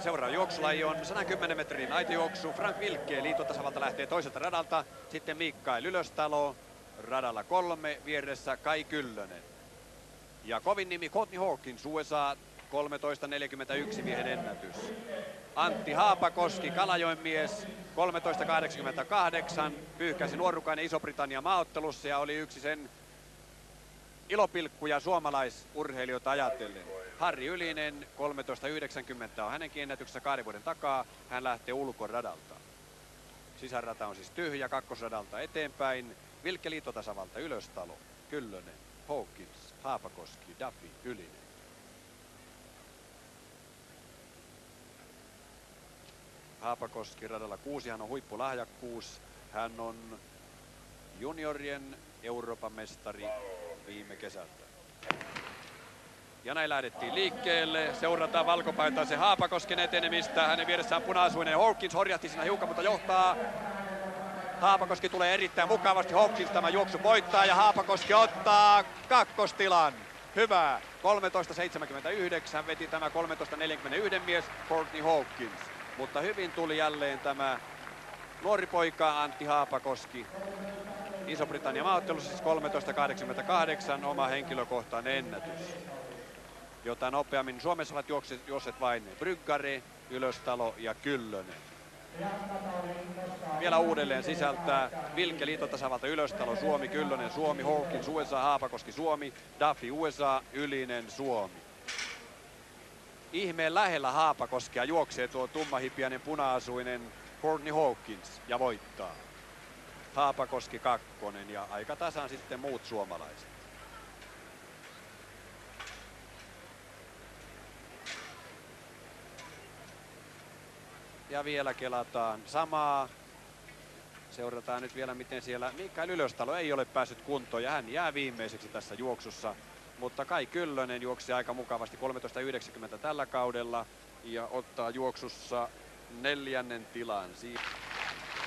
Seuraava juoksulaji on 110 metrin aitojuoksu. Frank Wilke liittotasavalta lähtee toiselta radalta. Sitten Mikael Ylöstalo radalla 3, vieressä Kai Kyllönen. Ja kovin nimi Courtney Hawkins, USA 13.41 miehen ennätys. Antti Haapakoski, Kalajoen mies, 13.88, pyyhkäsi nuorukainen Iso-Britannia maaottelussa ja oli yksi sen ilopilkkuja suomalaisurheilijoita ajatellen. Harri Ylinen, 13.90 on hänenkin ennätyksessä 2 vuoden takaa. Hän lähtee ulkoradalta. Sisärata on siis tyhjä, kakkosradalta eteenpäin. Wilke liittotasavalta, Ylöstalo, Kyllönen, Hawkins, Haapakoski, Duffy, Ylinen. Haapakoski radalla 6, hän on huippulahjakkuus. Hän on juniorien Euroopan mestari viime kesältä. Ja näin lähdettiin liikkeelle. Seurataan valkopaitaisen Haapakosken etenemistä. Hänen vieressään punaisuinen Hawkins horjahti siinä hiukan, mutta johtaa. Haapakoski tulee erittäin mukavasti. Hawkins tämä juoksu voittaa ja Haapakoski ottaa kakkostilan. Hyvä. 13.79 veti tämä 13.41 mies Courtney Hawkins. Mutta hyvin tuli jälleen tämä nuori poika Antti Haapakoski. Iso-Britannia maaottelussa siis 13.88 oma henkilökohtainen ennätys. Jota nopeammin Suomessa ovat juosseet vain Bryggare, Ylöstalo ja Kyllönen. Vielä uudelleen sisältää Wilke liittotasavalta, Ylöstalo Suomi, Kyllönen Suomi, Hawkins USA, Haapakoski Suomi, Duffy USA, Ylinen Suomi. Ihmeen lähellä Haapakoskea juoksee tuo tummahipiäinen puna-asuinen Courtney Hawkins ja voittaa. Haapakoski 2 ja aika tasan sitten muut suomalaiset. Ja vielä kelataan samaa. Seurataan nyt vielä miten siellä Mikael Ylöstalo ei ole päässyt kuntoon ja hän jää viimeiseksi tässä juoksussa. Mutta Kai Kyllönen juoksi aika mukavasti 13.90 tällä kaudella ja ottaa juoksussa 4. tilan.